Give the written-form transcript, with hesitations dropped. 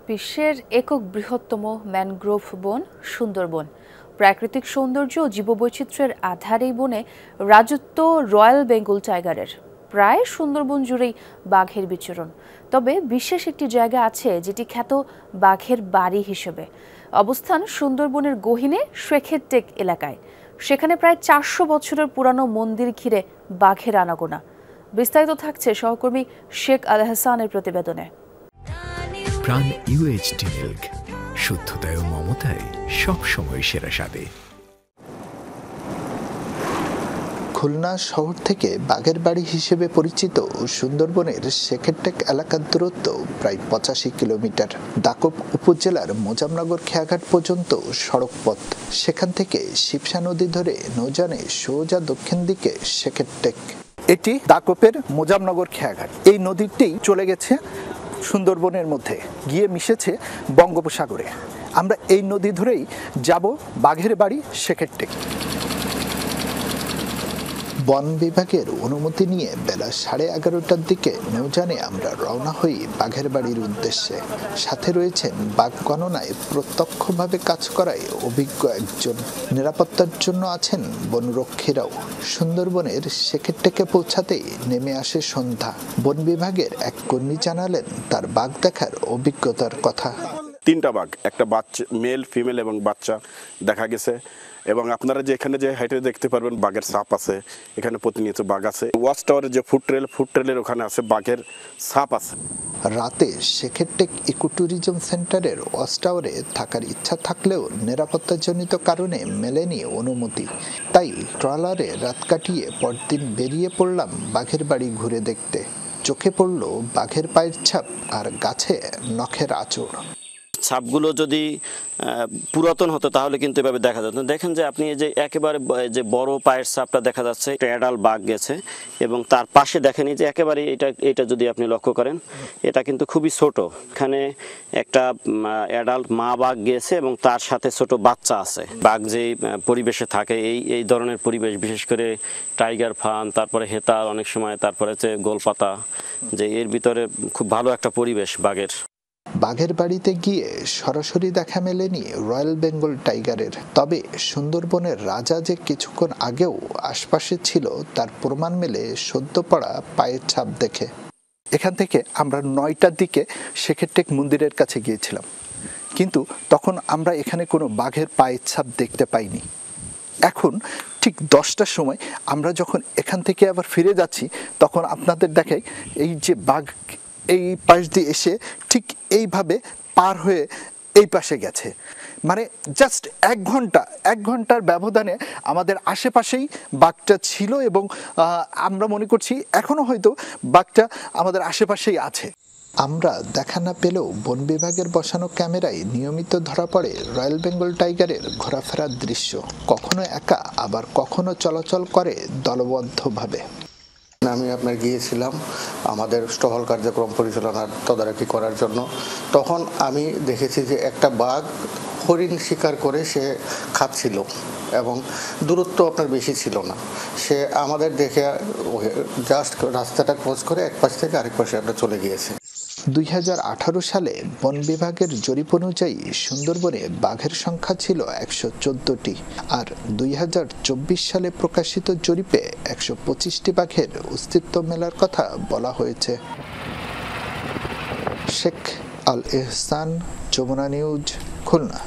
বিশ্বের একক বৃহত্তম ম্যানগ্রোভ বন সুন্দরবন। প্রাকৃতিক সৌন্দর্য ও জীববৈচিত্র্যের আধার এই বনে রাজত্ব রয়্যাল বেঙ্গল টাইগারের। প্রায় সুন্দরবন জুড়েই বাঘের বিচরণ। তবে বিশেষ একটি জায়গা আছে যেটি খ্যাত বাঘের বাড়ি হিসেবে। অবস্থান সুন্দরবনের গহীনে শেখের টেক এলাকায়। সেখানে প্রায় 400 বছরের পুরানো মন্দির ঘিরে বাঘের আনাগোনা। বিস্তারিত থাকছে সহকর্মী শেখ আল হাসানের প্রতিবেদনে। প্রাণ ইউএইচটি মিল্ক, শুদ্ধতায় ও মমতায় সবসময় সেরা স্বাদে। খুলনা শহর থেকে বাঘের বাড়ি হিসেবে পরিচিত সুন্দরবনের শেখেরটেক এলাকার দূরত্ব প্রায় 85 কিলোমিটার। দাকপ উপজেলার মোজামনগর খেয়াঘাট পর্যন্ত সড়ক পথ। সেখান থেকে শিবসা নদী ধরে নৌযানে সোজা দক্ষিণ দিকে শেখেরটেক। এটি দাকপের মোজামনগর খেয়াঘাট। এই নদীটি চলে গেছে সুন্দরবনের মধ্যে গিয়ে মিশেছে বঙ্গোপসাগরে। আমরা এই নদী ধরেই যাব বাঘের বাড়ি শেখেরটেক। বন বিভাগের অনুমতি নিয়ে বেলা 11:30টার দিকে নৌযানে আমরা রওনা হই বাঘের বাড়ির উদ্দেশ্যে। সাথে রয়েছেন বাঘ গণনায় প্রত্যক্ষভাবে কাজ করায় অভিজ্ঞ একজন। নিরাপত্তার জন্য আছেন বনরক্ষীরাও। সুন্দরবনের শেখেরটেকে পৌঁছাতেই নেমে আসে সন্ধ্যা। বন বিভাগের এক কর্মী জানালেন তার বাঘ দেখার অভিজ্ঞতার কথা। 3টা বাঘ, একটা বাচ্চা, মেল, ফিমেল এবং বাচ্চা দেখা গেছে। এবং আপনারা যে এখানে যে হাইটে দেখতে পারবেন বাঘের ছাপ আছে, এখানে প্রতিনিয়ত বাঘ আছে। ওয়াচ টাওয়ারের যে ফুট ট্রেলের ওখানে আছে বাঘের ছাপ আছে। রাতে শেখেরটেক ইকো ট্যুরিজম সেন্টারের ওয়াচ টাওয়ারে থাকার ইচ্ছা থাকলেও নিরাপত্তাজনিত কারণে মেলেনি অনুমতি। তাই ট্রলারে রাত কাটিয়ে পরদিন বেরিয়ে পড়লাম বাঘের বাড়ি ঘুরে দেখতে। চোখে পড়ল বাঘের পায়ের ছাপ আর গাছে নখের আঁচড়। ছাপগুলো যদি পুরাতন হতো তাহলে কিন্তু এভাবে দেখা যেত। দেখেন যে আপনি যে একেবারে যে বড় পায়ের ছাপটা দেখা যাচ্ছে, একটা অ্যাডাল্ট বাঘ গেছে এবং তার পাশে দেখেন যে একেবারে এটা যদি আপনি লক্ষ্য করেন এটা কিন্তু খুবই ছোট। এখানে একটা অ্যাডাল্ট মা বাঘ গিয়েছে এবং তার সাথে ছোট বাচ্চা আছে। বাঘ যেই পরিবেশে থাকে এই ধরনের পরিবেশ, বিশেষ করে টাইগার ফার্ম, তারপরে হেতাল, অনেক সময় তারপরে হচ্ছে গোলপাতা, যে এর ভিতরে খুব ভালো একটা পরিবেশ বাঘের। বাঘের বাড়িতে গিয়ে সরাসরি দেখা মেলেনি রয়্যাল বেঙ্গল টাইগারের। তবে সুন্দরবনের রাজা যে কিছুক্ষণ আগেও আশপাশে ছিল তার প্রমাণ মেলে সদ্য পড়া পায়ের ছাপ দেখে। এখান থেকে আমরা 9টার দিকে শেখেরটেক মন্দিরের কাছে গিয়েছিলাম, কিন্তু তখন আমরা এখানে কোনো বাঘের পায়ের ছাপ দেখতে পাইনি। এখন ঠিক 10টার সময় আমরা যখন এখান থেকে আবার ফিরে যাচ্ছি তখন আপনাদের দেখাই এই যে বাঘ এই পাশ দিয়ে এসে ঠিক এইভাবে পার হয়ে এই পাশে গেছে। মানে জাস্ট 1 ঘন্টার ব্যবধানে আমাদের আশেপাশেই বাঘটা ছিল এবং আমরা মনে করছি এখনো হয়তো বাঘটা আমাদের আশেপাশেই আছে। আমরা দেখা না পেলেও বন বিভাগের বসানো ক্যামেরায় নিয়মিত ধরা পড়ে রয়্যাল বেঙ্গল টাইগারের ঘোরাফেরার দৃশ্য। কখনো একা, আবার কখনো চলাচল করে দলবদ্ধভাবে। আমি আপনার গিয়েছিলাম আমাদের টহল কার্যক্রম পরিচালনার তদারকি করার জন্য। তখন আমি দেখেছি যে একটা বাঘ হরিণ শিকার করে সে খাচ্ছিল এবং দূরত্ব আপনার বেশি ছিল না। সে আমাদের দেখে জাস্ট রাস্তাটা ক্রস করে এক পাশ থেকে আরেক পাশে আমরা চলে গিয়েছি। 2018 সালে বন বিভাগের জরিপ অনুযায়ী সুন্দরবনে বাঘের সংখ্যা ছিল 114টি, আর 2024 সালে প্রকাশিত জরিপে 125টি বাঘের অস্তিত্ব মেলার কথা বলা হয়েছে। শেখ আল এহসান, যমুনা নিউজ, খুলনা।